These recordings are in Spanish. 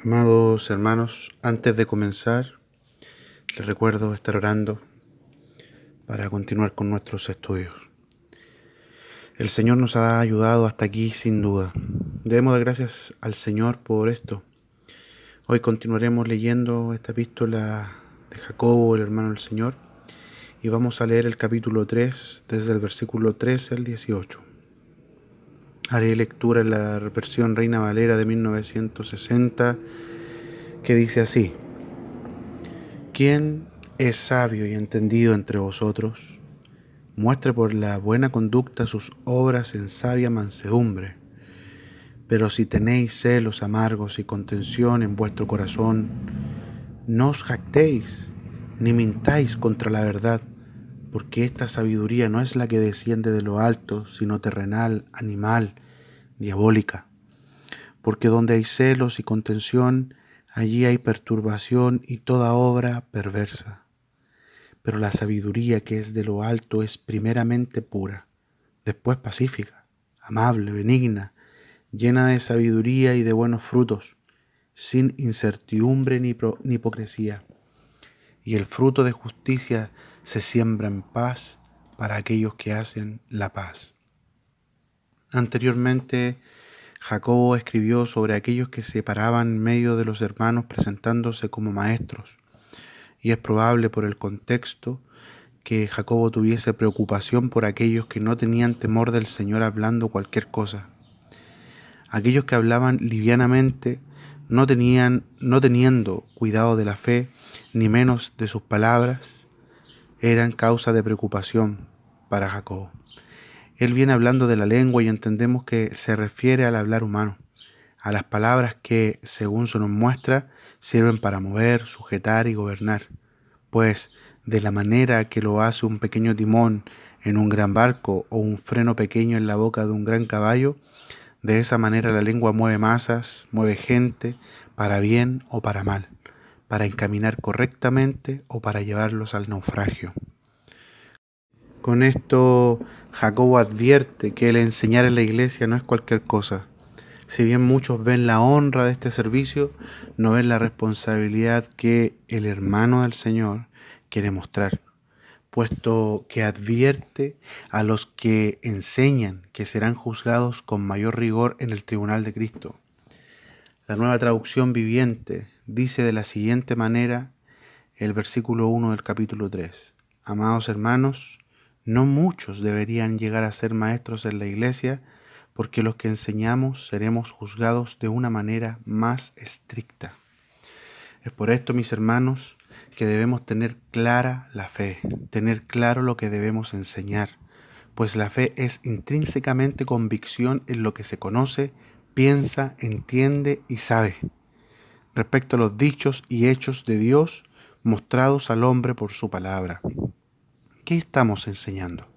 Amados hermanos, antes de comenzar, les recuerdo estar orando para continuar con nuestros estudios. El Señor nos ha ayudado hasta aquí sin duda. Debemos dar gracias al Señor por esto. Hoy continuaremos leyendo esta epístola de Jacobo, el hermano del Señor, y vamos a leer el capítulo 3, desde el versículo 13 al 18. Haré lectura en la versión Reina Valera de 1960, que dice así: ¿Quién es sabio y entendido entre vosotros? Muestre por la buena conducta sus obras en sabia mansedumbre. Pero si tenéis celos amargos y contención en vuestro corazón, no os jactéis, ni mintáis contra la verdad, porque esta sabiduría no es la que desciende de lo alto, sino terrenal, animal, diabólica. Porque donde hay celos y contención, allí hay perturbación y toda obra perversa. Pero la sabiduría que es de lo alto es primeramente pura, después pacífica, amable, benigna, llena de sabiduría y de buenos frutos, sin incertidumbre ni hipocresía. Y el fruto de justicia se siembra en paz para aquellos que hacen la paz. Anteriormente, Jacobo escribió sobre aquellos que se paraban en medio de los hermanos presentándose como maestros, y es probable por el contexto que Jacobo tuviese preocupación por aquellos que no tenían temor del Señor hablando cualquier cosa. Aquellos que hablaban livianamente, no teniendo cuidado de la fe, ni menos de sus palabras, eran causa de preocupación para Jacobo. Él viene hablando de la lengua y entendemos que se refiere al hablar humano, a las palabras que, según se nos muestra, sirven para mover, sujetar y gobernar. Pues de la manera que lo hace un pequeño timón en un gran barco o un freno pequeño en la boca de un gran caballo, de esa manera la lengua mueve masas, mueve gente, para bien o para mal, para encaminar correctamente o para llevarlos al naufragio. Con esto, Jacobo advierte que el enseñar en la iglesia no es cualquier cosa. Si bien muchos ven la honra de este servicio, no ven la responsabilidad que el hermano del Señor quiere mostrar, puesto que advierte a los que enseñan que serán juzgados con mayor rigor en el tribunal de Cristo. La Nueva Traducción Viviente dice de la siguiente manera el versículo 1 del capítulo 3. Amados hermanos, no muchos deberían llegar a ser maestros en la iglesia, porque los que enseñamos seremos juzgados de una manera más estricta. Es por esto, mis hermanos, que debemos tener clara la fe, tener claro lo que debemos enseñar, pues la fe es intrínsecamente convicción en lo que se conoce, piensa, entiende y sabe, respecto a los dichos y hechos de Dios mostrados al hombre por su palabra. ¿Qué estamos enseñando?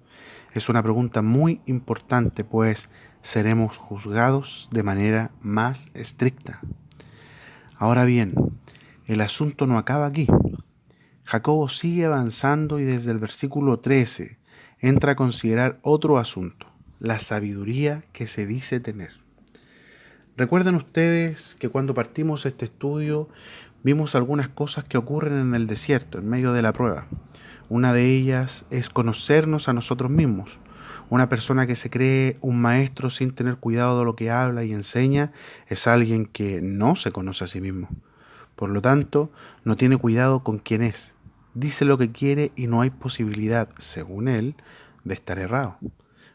Es una pregunta muy importante, pues seremos juzgados de manera más estricta. Ahora bien, el asunto no acaba aquí. Jacobo sigue avanzando y desde el versículo 13 entra a considerar otro asunto, la sabiduría que se dice tener. Recuerden ustedes que cuando partimos este estudio vimos algunas cosas que ocurren en el desierto, en medio de la prueba. Una de ellas es conocernos a nosotros mismos. Una persona que se cree un maestro sin tener cuidado de lo que habla y enseña es alguien que no se conoce a sí mismo. Por lo tanto, no tiene cuidado con quién es. Dice lo que quiere y no hay posibilidad, según él, de estar errado.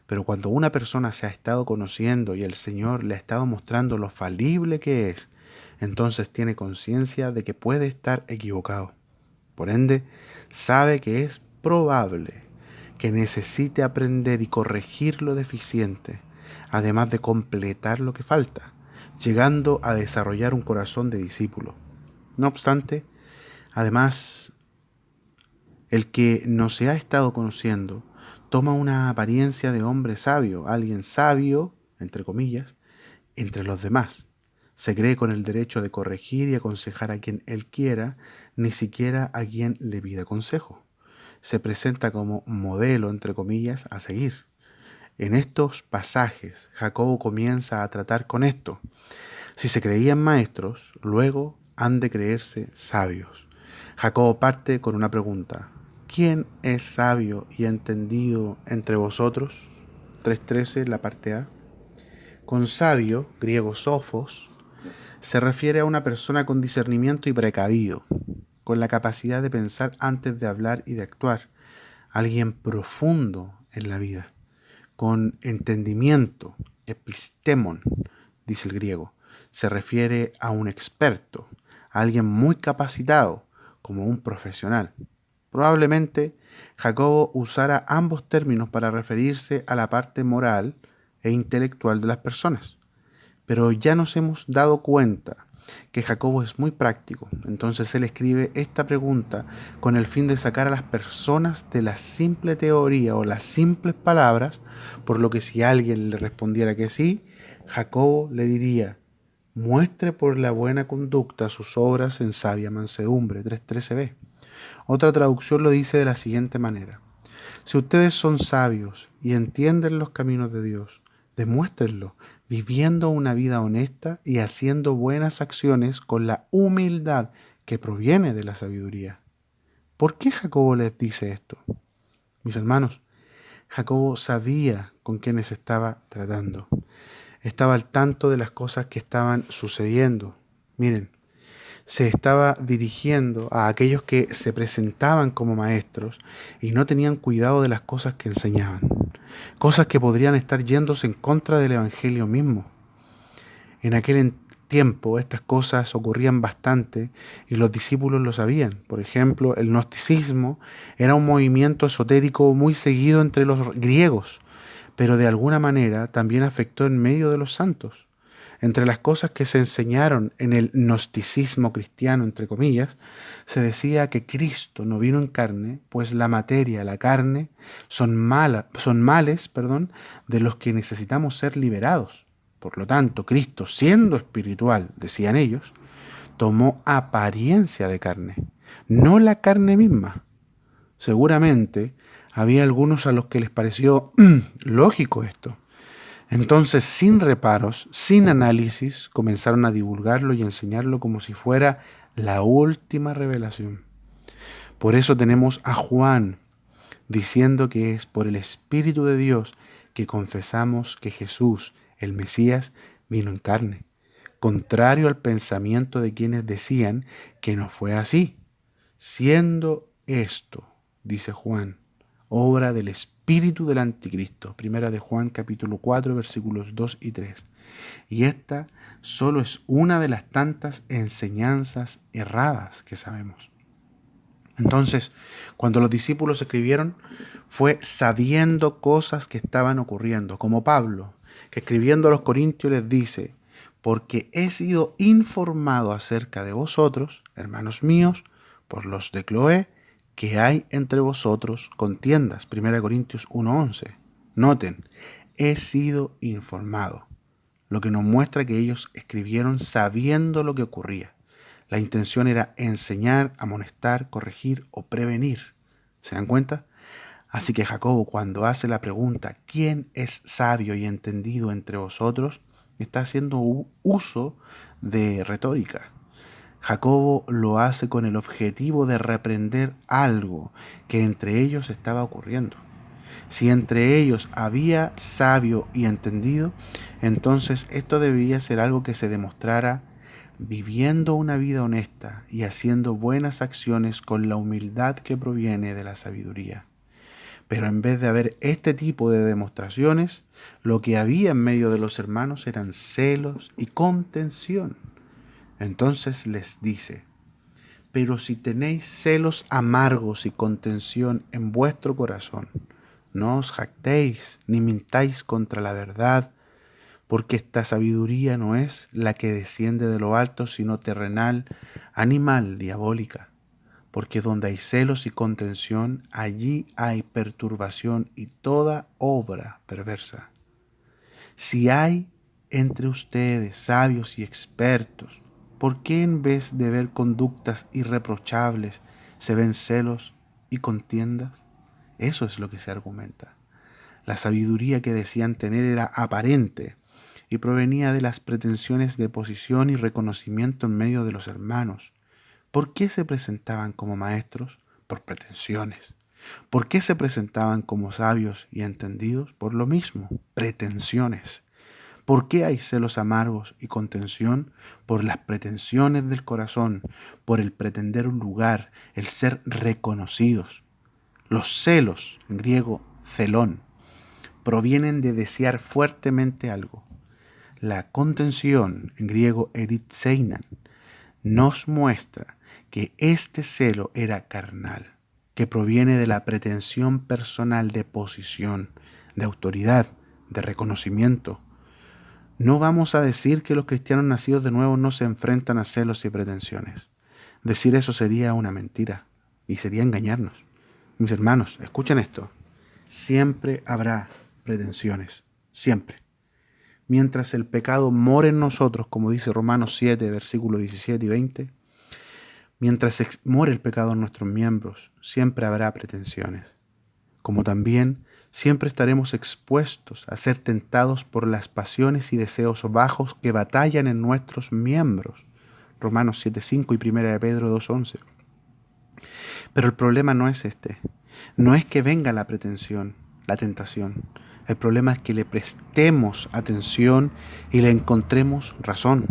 Pero cuando una persona se ha estado conociendo y el Señor le ha estado mostrando lo falible que es, entonces tiene conciencia de que puede estar equivocado. Por ende, sabe que es probable que necesite aprender y corregir lo deficiente, además de completar lo que falta, llegando a desarrollar un corazón de discípulo. No obstante, además, el que no se ha estado conociendo toma una apariencia de hombre sabio, alguien sabio, entre comillas, entre los demás. Se cree con el derecho de corregir y aconsejar a quien él quiera, ni siquiera a quien le pida consejo. Se presenta como modelo, entre comillas, a seguir. En estos pasajes, Jacobo comienza a tratar con esto. Si se creían maestros, luego han de creerse sabios. Jacobo parte con una pregunta. ¿Quién es sabio y entendido entre vosotros? 3.13, la parte A. Con sabio, griego sofos, se refiere a una persona con discernimiento y precavido, con la capacidad de pensar antes de hablar y de actuar, alguien profundo en la vida, con entendimiento, epistemon, dice el griego. Se refiere a un experto, a alguien muy capacitado, como un profesional. Probablemente Jacobo usara ambos términos para referirse a la parte moral e intelectual de las personas. Pero ya nos hemos dado cuenta que Jacobo es muy práctico, entonces él escribe esta pregunta con el fin de sacar a las personas de la simple teoría o las simples palabras, por lo que si alguien le respondiera que sí, Jacobo le diría, muestre por la buena conducta sus obras en sabia mansedumbre, 3.13b. Otra traducción lo dice de la siguiente manera. Si ustedes son sabios y entienden los caminos de Dios, demuéstrenlo, viviendo una vida honesta y haciendo buenas acciones con la humildad que proviene de la sabiduría. ¿Por qué Jacobo les dice esto? Mis hermanos, Jacobo sabía con quiénes estaba tratando. Estaba al tanto de las cosas que estaban sucediendo. Miren, se estaba dirigiendo a aquellos que se presentaban como maestros y no tenían cuidado de las cosas que enseñaban, cosas que podrían estar yéndose en contra del Evangelio mismo. En aquel tiempo estas cosas ocurrían bastante y los discípulos lo sabían. Por ejemplo, el gnosticismo era un movimiento esotérico muy seguido entre los griegos, pero de alguna manera también afectó en medio de los santos. Entre las cosas que se enseñaron en el gnosticismo cristiano, entre comillas, se decía que Cristo no vino en carne, pues la materia, la carne, son males, de los que necesitamos ser liberados. Por lo tanto, Cristo, siendo espiritual, decían ellos, tomó apariencia de carne, no la carne misma. Seguramente había algunos a los que les pareció lógico esto. Entonces, sin reparos, sin análisis, comenzaron a divulgarlo y enseñarlo como si fuera la última revelación. Por eso tenemos a Juan diciendo que es por el Espíritu de Dios que confesamos que Jesús, el Mesías, vino en carne, contrario al pensamiento de quienes decían que no fue así. Siendo esto, dice Juan, obra del espíritu del anticristo. Primera de Juan capítulo 4 versículos 2 y 3. Y esta solo es una de las tantas enseñanzas erradas que sabemos. Entonces, cuando los discípulos escribieron, fue sabiendo cosas que estaban ocurriendo, como Pablo, que escribiendo a los Corintios les dice, porque he sido informado acerca de vosotros, hermanos míos, por los de Cloé, que hay entre vosotros contiendas. 1 Corintios 1:11. Noten, he sido informado, lo que nos muestra que ellos escribieron sabiendo lo que ocurría. La intención era enseñar, amonestar, corregir o prevenir. ¿Se dan cuenta? Así que Jacobo, cuando hace la pregunta, ¿quién es sabio y entendido entre vosotros?, está haciendo uso de retórica. Jacobo lo hace con el objetivo de reprender algo que entre ellos estaba ocurriendo. Si entre ellos había sabio y entendido, entonces esto debía ser algo que se demostrara viviendo una vida honesta y haciendo buenas acciones con la humildad que proviene de la sabiduría. Pero en vez de haber este tipo de demostraciones, lo que había en medio de los hermanos eran celos y contención. Entonces les dice, pero si tenéis celos amargos y contención en vuestro corazón, no os jactéis ni mintáis contra la verdad, porque esta sabiduría no es la que desciende de lo alto, sino terrenal, animal, diabólica. Porque donde hay celos y contención, allí hay perturbación y toda obra perversa. Si hay entre ustedes sabios y expertos, ¿por qué en vez de ver conductas irreprochables se ven celos y contiendas? Eso es lo que se argumenta. La sabiduría que decían tener era aparente, y provenía de las pretensiones de posición y reconocimiento en medio de los hermanos. ¿Por qué se presentaban como maestros? Por pretensiones. ¿Por qué se presentaban como sabios y entendidos? Por lo mismo, pretensiones. ¿Por qué hay celos amargos y contención? Por las pretensiones del corazón, por el pretender un lugar, el ser reconocidos. Los celos, en griego celón, provienen de desear fuertemente algo. La contención, en griego eritseinan, nos muestra que este celo era carnal, que proviene de la pretensión personal de posición, de autoridad, de reconocimiento. No vamos a decir que los cristianos nacidos de nuevo no se enfrentan a celos y pretensiones. Decir eso sería una mentira y sería engañarnos. Mis hermanos, escuchen esto. Siempre habrá pretensiones, siempre. Mientras el pecado mora en nosotros, como dice Romanos 7, versículos 17 y 20, mientras more el pecado en nuestros miembros, siempre habrá pretensiones. Como también siempre estaremos expuestos a ser tentados por las pasiones y deseos bajos que batallan en nuestros miembros. Romanos 7:5 y 1 de Pedro 2:11. Pero el problema no es este. No es que venga la pretensión, la tentación. El problema es que le prestemos atención y le encontremos razón.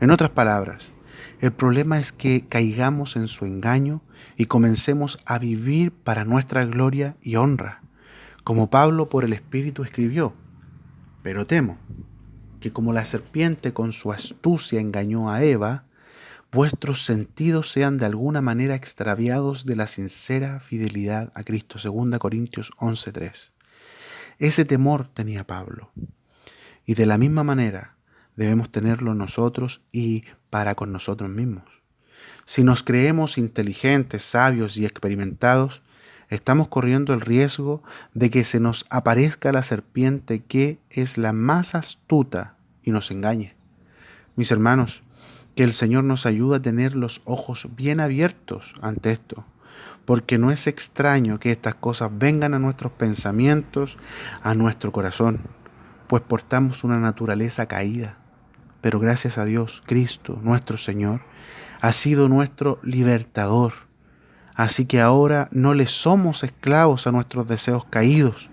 En otras palabras, el problema es que caigamos en su engaño y comencemos a vivir para nuestra gloria y honra, como Pablo por el Espíritu escribió. Pero temo que como la serpiente con su astucia engañó a Eva, vuestros sentidos sean de alguna manera extraviados de la sincera fidelidad a Cristo. 2 Corintios 11:3. Ese temor tenía Pablo. Y de la misma manera debemos tenerlo nosotros y para con nosotros mismos. Si nos creemos inteligentes, sabios y experimentados, estamos corriendo el riesgo de que se nos aparezca la serpiente que es la más astuta y nos engañe. Mis hermanos, que el Señor nos ayude a tener los ojos bien abiertos ante esto, porque no es extraño que estas cosas vengan a nuestros pensamientos, a nuestro corazón, pues portamos una naturaleza caída. Pero gracias a Dios, Cristo, nuestro Señor, ha sido nuestro libertador. Así que ahora no le somos esclavos a nuestros deseos caídos,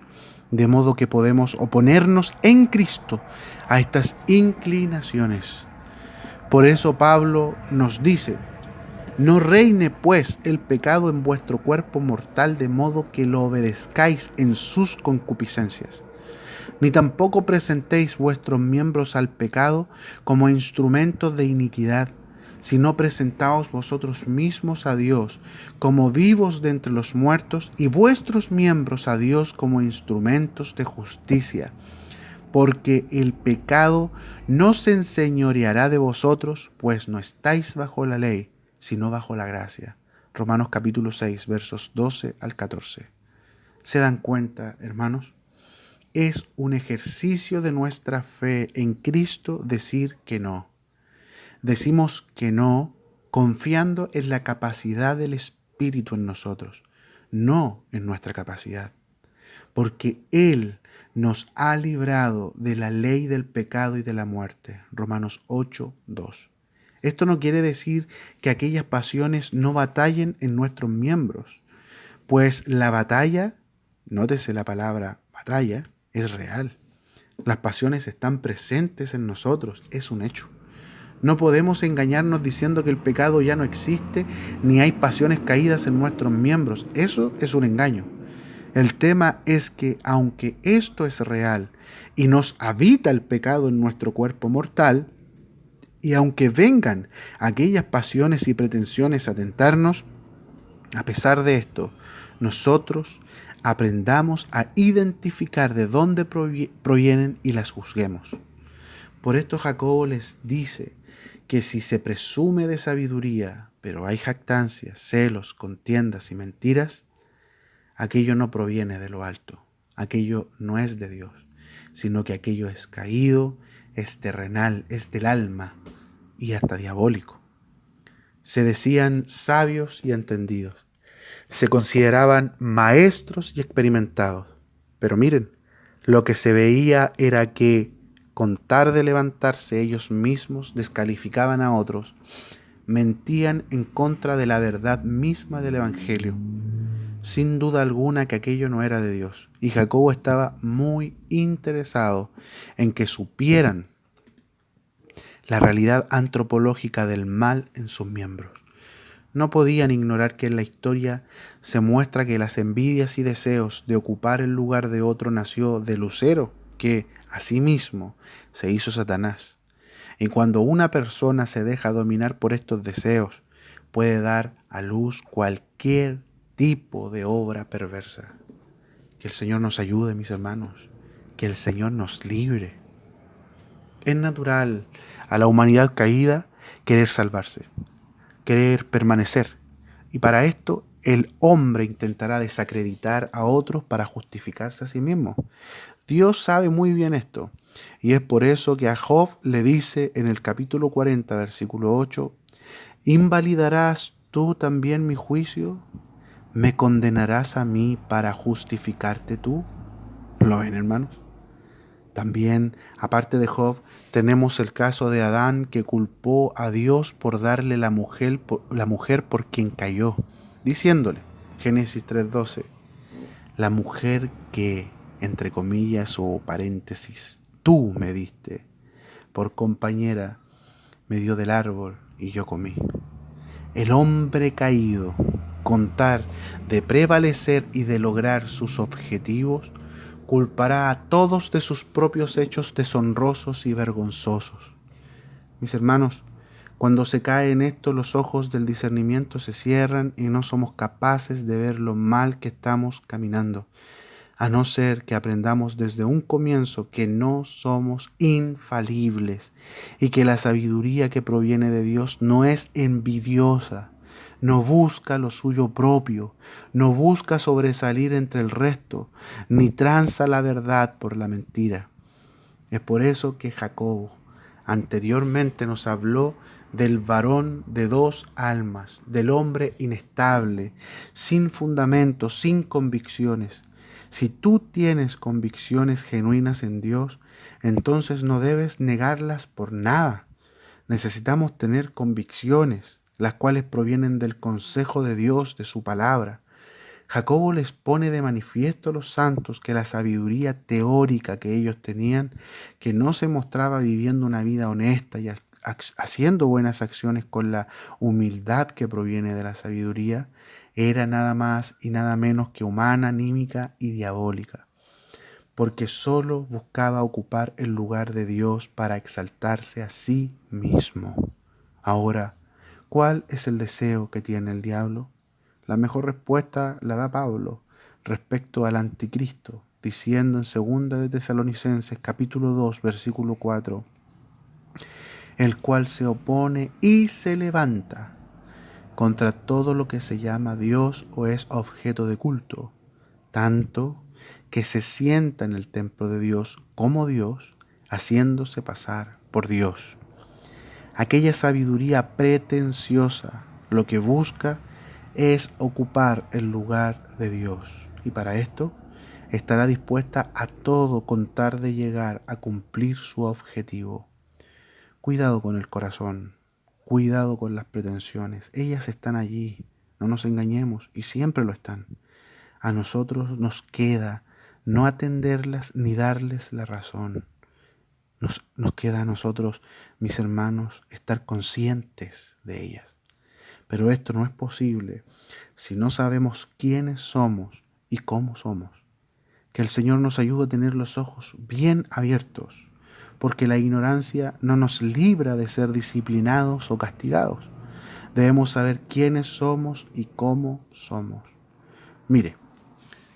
de modo que podemos oponernos en Cristo a estas inclinaciones. Por eso Pablo nos dice: no reine pues el pecado en vuestro cuerpo mortal de modo que lo obedezcáis en sus concupiscencias. Ni tampoco presentéis vuestros miembros al pecado como instrumentos de iniquidad, sino presentaos vosotros mismos a Dios como vivos de entre los muertos y vuestros miembros a Dios como instrumentos de justicia. Porque el pecado no se enseñoreará de vosotros, pues no estáis bajo la ley, sino bajo la gracia. Romanos capítulo 6, versos 12 al 14. ¿Se dan cuenta, hermanos? Es un ejercicio de nuestra fe en Cristo decir que no. Decimos que no confiando en la capacidad del Espíritu en nosotros, no en nuestra capacidad. Porque Él nos ha librado de la ley del pecado y de la muerte. Romanos 8:2. Esto no quiere decir que aquellas pasiones no batallen en nuestros miembros, pues la batalla, nótese la palabra batalla, es real. Las pasiones están presentes en nosotros, es un hecho. No podemos engañarnos diciendo que el pecado ya no existe, ni hay pasiones caídas en nuestros miembros. Eso es un engaño. El tema es que aunque esto es real y nos habita el pecado en nuestro cuerpo mortal, y aunque vengan aquellas pasiones y pretensiones a tentarnos, a pesar de esto, nosotros aprendamos a identificar de dónde provienen y las juzguemos. Por esto Jacobo les dice que si se presume de sabiduría, pero hay jactancias, celos, contiendas y mentiras, aquello no proviene de lo alto, aquello no es de Dios, sino que aquello es caído, es terrenal, es del alma y hasta diabólico. Se decían sabios y entendidos, se consideraban maestros y experimentados, pero miren, lo que se veía era que con tal de levantarse ellos mismos, descalificaban a otros, mentían en contra de la verdad misma del Evangelio. Sin duda alguna que aquello no era de Dios, y Jacobo estaba muy interesado en que supieran la realidad antropológica del mal en sus miembros. No podían ignorar que en la historia se muestra que las envidias y deseos de ocupar el lugar de otro nació de Lucero, que, asimismo, se hizo Satanás. Y cuando una persona se deja dominar por estos deseos, puede dar a luz cualquier tipo de obra perversa. Que el Señor nos ayude, mis hermanos, que el Señor nos libre. Es natural a la humanidad caída querer salvarse, querer permanecer. Y para esto el hombre intentará desacreditar a otros para justificarse a sí mismo. Dios sabe muy bien esto. Y es por eso que a Job le dice en el capítulo 40, versículo 8, ¿invalidarás tú también mi juicio? ¿Me condenarás a mí para justificarte tú? ¿Lo ven, hermanos? También, aparte de Job, tenemos el caso de Adán, que culpó a Dios por darle la mujer por quien cayó, diciéndole, Génesis 3:12, la mujer que, entre comillas o paréntesis, tú me diste, por compañera, me dio del árbol y yo comí. El hombre caído, con tal de prevalecer y de lograr sus objetivos, culpará a todos de sus propios hechos deshonrosos y vergonzosos. Mis hermanos, cuando se cae en esto, los ojos del discernimiento se cierran y no somos capaces de ver lo mal que estamos caminando, a no ser que aprendamos desde un comienzo que no somos infalibles y que la sabiduría que proviene de Dios no es envidiosa, no busca lo suyo propio, no busca sobresalir entre el resto, ni tranza la verdad por la mentira. Es por eso que Jacobo anteriormente nos habló del varón de dos almas, del hombre inestable, sin fundamentos, sin convicciones. Si tú tienes convicciones genuinas en Dios, entonces no debes negarlas por nada. Necesitamos tener convicciones, las cuales provienen del consejo de Dios, de su palabra. Jacobo les pone de manifiesto a los santos que la sabiduría teórica que ellos tenían, que no se mostraba viviendo una vida honesta y haciendo buenas acciones con la humildad que proviene de la sabiduría, era nada más y nada menos que humana, anímica y diabólica, porque solo buscaba ocupar el lugar de Dios para exaltarse a sí mismo. Ahora, ¿cuál es el deseo que tiene el diablo? La mejor respuesta la da Pablo respecto al anticristo, diciendo en 2 de Tesalonicenses capítulo 2, versículo 4, el cual se opone y se levanta contra todo lo que se llama Dios o es objeto de culto, tanto que se sienta en el templo de Dios como Dios, haciéndose pasar por Dios. Aquella sabiduría pretenciosa lo que busca es ocupar el lugar de Dios, y para esto estará dispuesta a todo con tal de llegar a cumplir su objetivo. Cuidado con el corazón, cuidado con las pretensiones. Ellas están allí, no nos engañemos, y siempre lo están. A nosotros nos queda no atenderlas ni darles la razón. Nos queda a nosotros, mis hermanos, estar conscientes de ellas. Pero esto no es posible si no sabemos quiénes somos y cómo somos. Que el Señor nos ayude a tener los ojos bien abiertos, porque la ignorancia no nos libra de ser disciplinados o castigados. Debemos saber quiénes somos y cómo somos. Mire,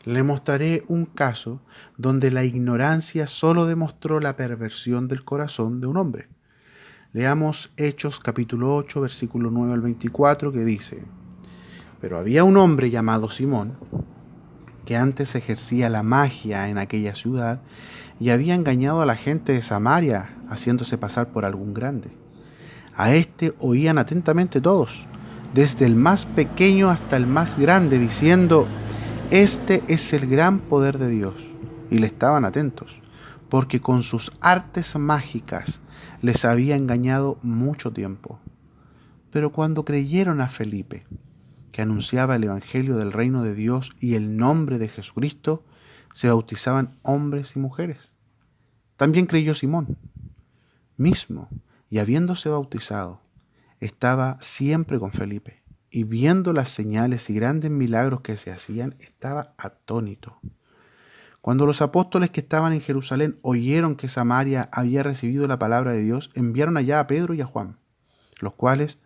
le mostraré un caso donde la ignorancia solo demostró la perversión del corazón de un hombre. Leamos Hechos capítulo 8, versículo 9 al 24, que dice: pero había un hombre llamado Simón, que antes ejercía la magia en aquella ciudad y había engañado a la gente de Samaria, haciéndose pasar por algún grande. A este oían atentamente todos, desde el más pequeño hasta el más grande, diciendo: este es el gran poder de Dios. Y le estaban atentos, porque con sus artes mágicas les había engañado mucho tiempo. Pero cuando creyeron a Felipe, que anunciaba el Evangelio del reino de Dios y el nombre de Jesucristo, se bautizaban hombres y mujeres. También creyó Simón mismo, y habiéndose bautizado, estaba siempre con Felipe, y viendo las señales y grandes milagros que se hacían, estaba atónito. Cuando los apóstoles que estaban en Jerusalén oyeron que Samaria había recibido la palabra de Dios, enviaron allá a Pedro y a Juan, los cuales,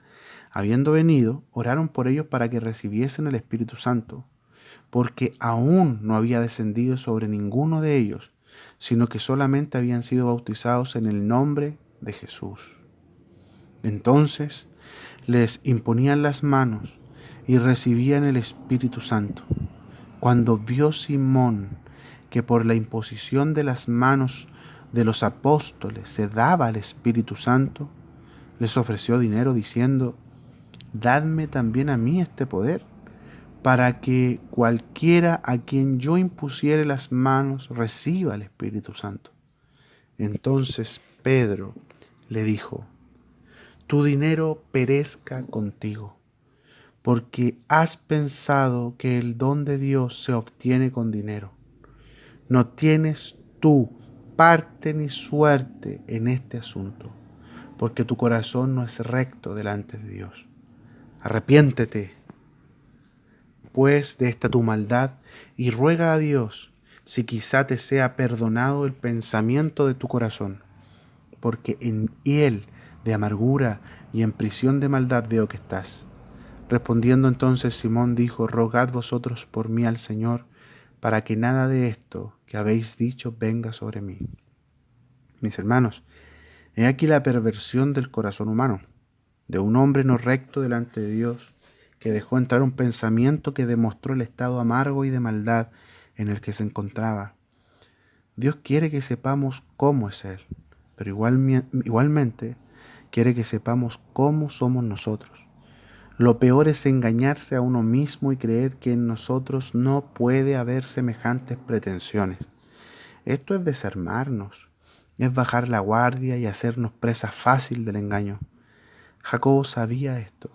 habiendo venido, oraron por ellos para que recibiesen el Espíritu Santo, porque aún no había descendido sobre ninguno de ellos, sino que solamente habían sido bautizados en el nombre de Jesús. Entonces les imponían las manos y recibían el Espíritu Santo. Cuando vio Simón que por la imposición de las manos de los apóstoles se daba el Espíritu Santo, les ofreció dinero diciendo: «Dadme también a mí este poder, para que cualquiera a quien yo impusiere las manos reciba el Espíritu Santo». Entonces Pedro le dijo: «Tu dinero perezca contigo, porque has pensado que el don de Dios se obtiene con dinero. No tienes tú parte ni suerte en este asunto, porque tu corazón no es recto delante de Dios. Arrepiéntete, pues, de esta tu maldad y ruega a Dios si quizá te sea perdonado el pensamiento de tu corazón, porque en hiel de amargura y en prisión de maldad veo que estás». Respondiendo entonces Simón dijo: «Rogad vosotros por mí al Señor, para que nada de esto que habéis dicho venga sobre mí». Mis hermanos, he aquí la perversión del corazón humano, de un hombre no recto delante de Dios, que dejó entrar un pensamiento que demostró el estado amargo y de maldad en el que se encontraba. Dios quiere que sepamos cómo es Él, pero igualmente quiere que sepamos cómo somos nosotros. Lo peor es engañarse a uno mismo y creer que en nosotros no puede haber semejantes pretensiones. Esto es desarmarnos, es bajar la guardia y hacernos presa fácil del engaño. Jacobo sabía esto,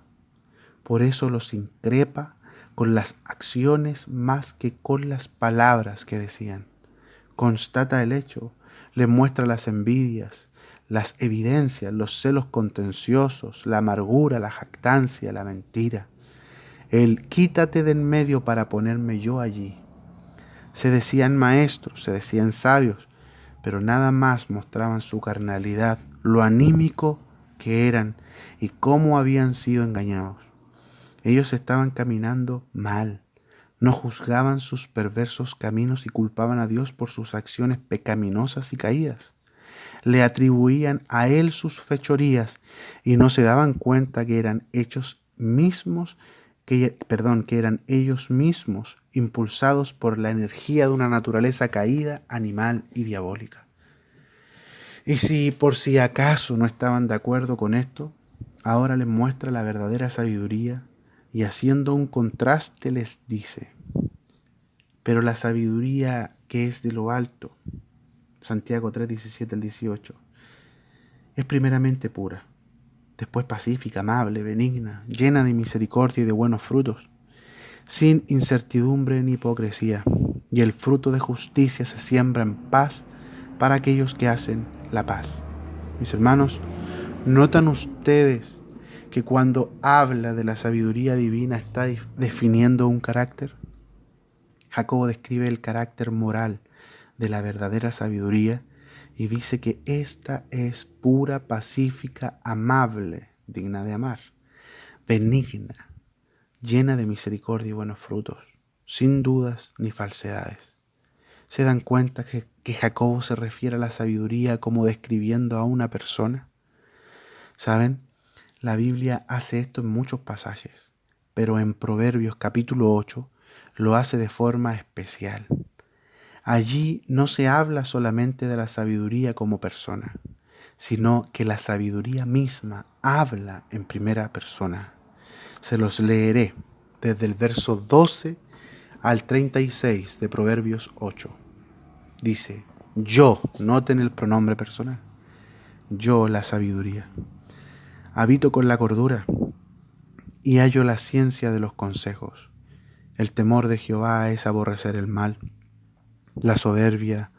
por eso los increpa con las acciones más que con las palabras que decían. Constata el hecho, le muestra las envidias, las evidencias, los celos contenciosos, la amargura, la jactancia, la mentira. El «quítate de en medio para ponerme yo allí». Se decían maestros, se decían sabios, pero nada más mostraban su carnalidad, lo anímico que eran y cómo habían sido engañados. Ellos estaban caminando mal, no juzgaban sus perversos caminos y culpaban a Dios por sus acciones pecaminosas y caídas. Le atribuían a Él sus fechorías y no se daban cuenta que eran que eran ellos mismos impulsados por la energía de una naturaleza caída, animal y diabólica. Y si acaso no estaban de acuerdo con esto, ahora les muestra la verdadera sabiduría y haciendo un contraste les dice: «Pero la sabiduría que es de lo alto», Santiago 3, 17 al 18, «es primeramente pura, después pacífica, amable, benigna, llena de misericordia y de buenos frutos, sin incertidumbre ni hipocresía, y el fruto de justicia se siembra en paz para aquellos que hacen la paz». Mis hermanos, ¿notan ustedes que cuando habla de la sabiduría divina está definiendo un carácter? Jacobo describe el carácter moral de la verdadera sabiduría y dice que ésta es pura, pacífica, amable, digna de amar, benigna, llena de misericordia y buenos frutos, sin dudas ni falsedades. ¿Se dan cuenta que Jacobo se refiere a la sabiduría como describiendo a una persona? ¿Saben? La Biblia hace esto en muchos pasajes, pero en Proverbios capítulo 8 lo hace de forma especial. Allí no se habla solamente de la sabiduría como persona, sino que la sabiduría misma habla en primera persona. Se los leeré desde el verso 12 al 36 de Proverbios 8. Dice: Yo, noten el pronombre personal. Yo, la sabiduría. Habito con la cordura y hallo la ciencia de los consejos. El temor de Jehová es aborrecer el mal, la soberbia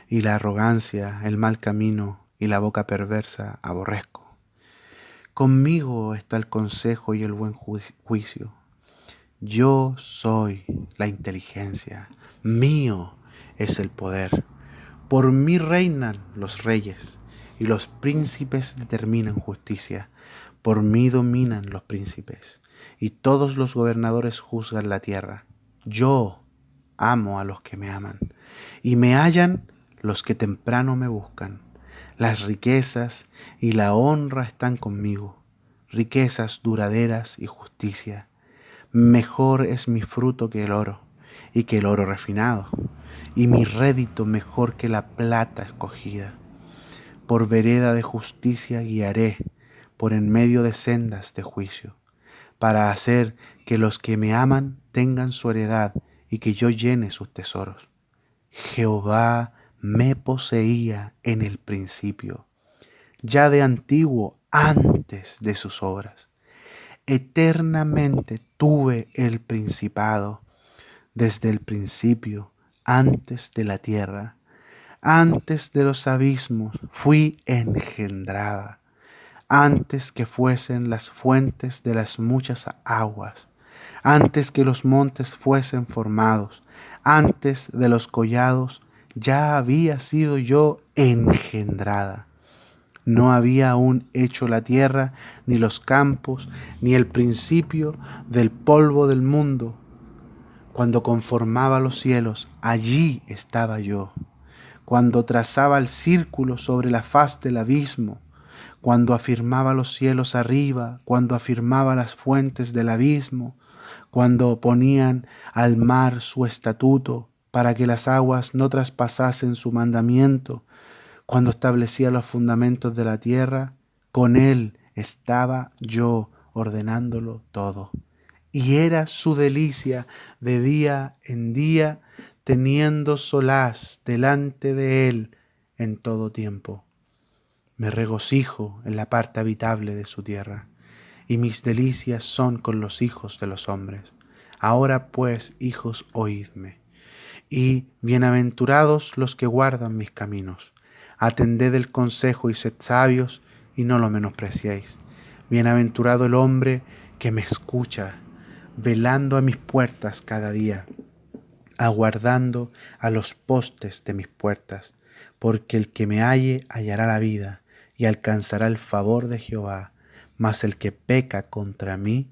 y la arrogancia, el mal camino y la boca perversa aborrezco. Conmigo está el consejo y el buen juicio. Yo soy la inteligencia, mío es el poder. Por mí reinan los reyes y los príncipes determinan justicia. Por mí dominan los príncipes y todos los gobernadores juzgan la tierra. Yo amo a los que me aman y me hallan los que temprano me buscan. Las riquezas y la honra están conmigo, riquezas duraderas y justicia. Mejor es mi fruto que el oro y que el oro refinado, y mi rédito mejor que la plata escogida. Por vereda de justicia guiaré, por en medio de sendas de juicio, para hacer que los que me aman tengan su heredad y que yo llene sus tesoros. Jehová me poseía en el principio, ya de antiguo, antes de sus obras. Eternamente tuve el principado, desde el principio, antes de la tierra, antes de los abismos, fui engendrada, antes que fuesen las fuentes de las muchas aguas, antes que los montes fuesen formados, antes de los collados, ya había sido yo engendrada. No había aún hecho la tierra, ni los campos, ni el principio del polvo del mundo. Cuando conformaba los cielos, allí estaba yo. Cuando trazaba el círculo sobre la faz del abismo, cuando afirmaba los cielos arriba, cuando afirmaba las fuentes del abismo, cuando ponían al mar su estatuto para que las aguas no traspasasen su mandamiento, cuando establecía los fundamentos de la tierra, con él estaba yo ordenándolo todo. Y era su delicia de día en día, teniendo solaz delante de él en todo tiempo. Me regocijo en la parte habitable de su tierra, y mis delicias son con los hijos de los hombres. Ahora pues, hijos, oídme, y bienaventurados los que guardan mis caminos. Atended el consejo y sed sabios, y no lo menospreciéis. Bienaventurado el hombre que me escucha, velando a mis puertas cada día, aguardando a los postes de mis puertas, porque el que me halle hallará la vida y alcanzará el favor de Jehová, mas el que peca contra mí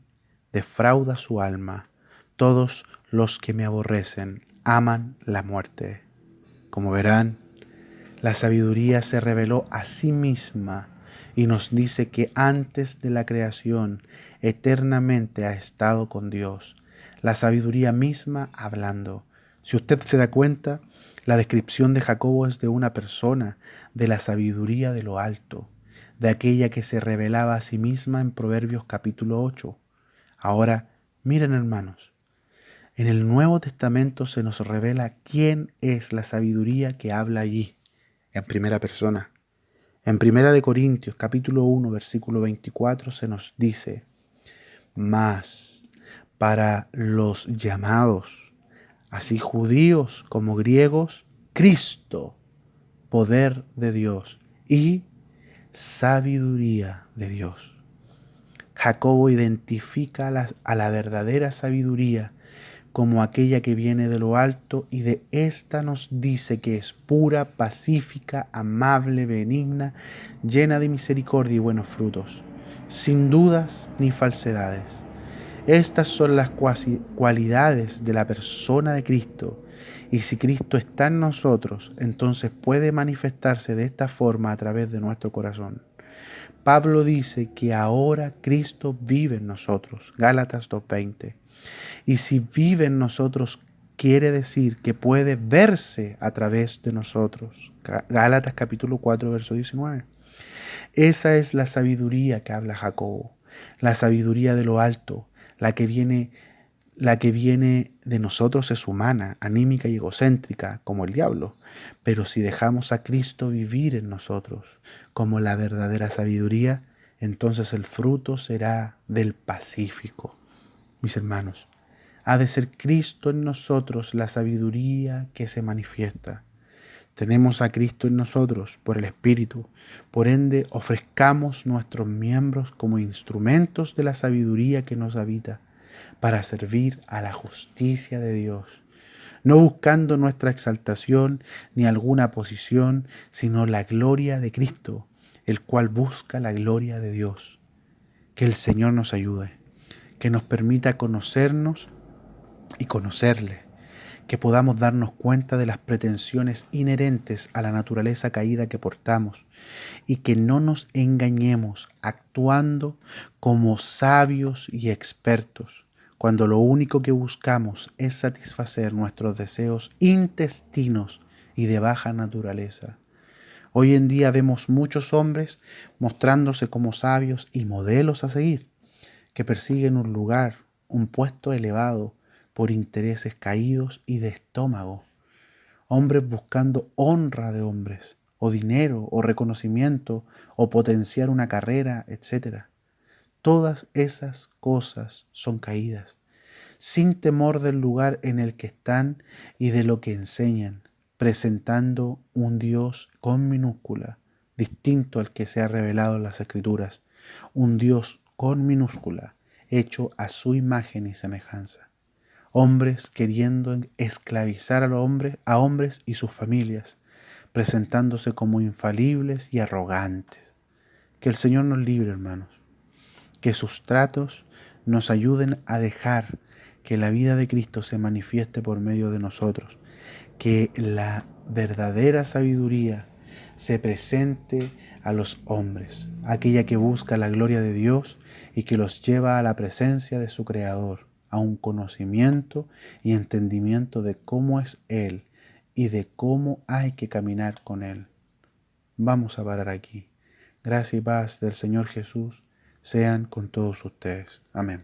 defrauda su alma. Todos los que me aborrecen aman la muerte. Como verán, la sabiduría se reveló a sí misma y nos dice que antes de la creación eternamente ha estado con Dios. La sabiduría misma hablando. Si usted se da cuenta, la descripción de Jacobo es de una persona, de la sabiduría de lo alto, de aquella que se revelaba a sí misma en Proverbios capítulo 8. Ahora, miren hermanos, en el Nuevo Testamento se nos revela quién es la sabiduría que habla allí, en primera persona. En Primera de Corintios, capítulo 1, versículo 24, se nos dice: mas para los llamados, así judíos como griegos, Cristo, poder de Dios y sabiduría de Dios. Jacobo identifica a la verdadera sabiduría como aquella que viene de lo alto, y de esta nos dice que es pura, pacífica, amable, benigna, llena de misericordia y buenos frutos, sin dudas ni falsedades. Estas son las cualidades de la persona de Cristo, y si Cristo está en nosotros, entonces puede manifestarse de esta forma a través de nuestro corazón. Pablo dice que ahora Cristo vive en nosotros, Gálatas 2:20. Y si vive en nosotros, quiere decir que puede verse a través de nosotros. Gálatas capítulo 4, verso 19. Esa es la sabiduría que habla Jacobo, la sabiduría de lo alto, la que viene La que viene de nosotros es humana, anímica y egocéntrica, como el diablo. Pero si dejamos a Cristo vivir en nosotros como la verdadera sabiduría, entonces el fruto será del pacífico. Mis hermanos, ha de ser Cristo en nosotros la sabiduría que se manifiesta. Tenemos a Cristo en nosotros por el Espíritu. Por ende, ofrezcamos nuestros miembros como instrumentos de la sabiduría que nos habita, para servir a la justicia de Dios, no buscando nuestra exaltación ni alguna posición, sino la gloria de Cristo, el cual busca la gloria de Dios. Que el Señor nos ayude, que nos permita conocernos y conocerle, que podamos darnos cuenta de las pretensiones inherentes a la naturaleza caída que portamos y que no nos engañemos actuando como sabios y expertos, cuando lo único que buscamos es satisfacer nuestros deseos intestinos y de baja naturaleza. Hoy en día vemos muchos hombres mostrándose como sabios y modelos a seguir, que persiguen un lugar, un puesto elevado por intereses caídos y de estómago. Hombres buscando honra de hombres, o dinero, o reconocimiento, o potenciar una carrera, etc. Todas esas cosas son caídas, sin temor del lugar en el que están y de lo que enseñan, presentando un Dios con minúscula, distinto al que se ha revelado en las Escrituras, un Dios con minúscula, hecho a su imagen y semejanza. Hombres queriendo esclavizar a hombres y sus familias, presentándose como infalibles y arrogantes. Que el Señor nos libre, hermanos. Que sus tratos nos ayuden a dejar que la vida de Cristo se manifieste por medio de nosotros. Que la verdadera sabiduría se presente a los hombres, aquella que busca la gloria de Dios y que los lleva a la presencia de su Creador, a un conocimiento y entendimiento de cómo es Él y de cómo hay que caminar con Él. Vamos a parar aquí. Gracia y paz del Señor Jesús sean con todos ustedes. Amén.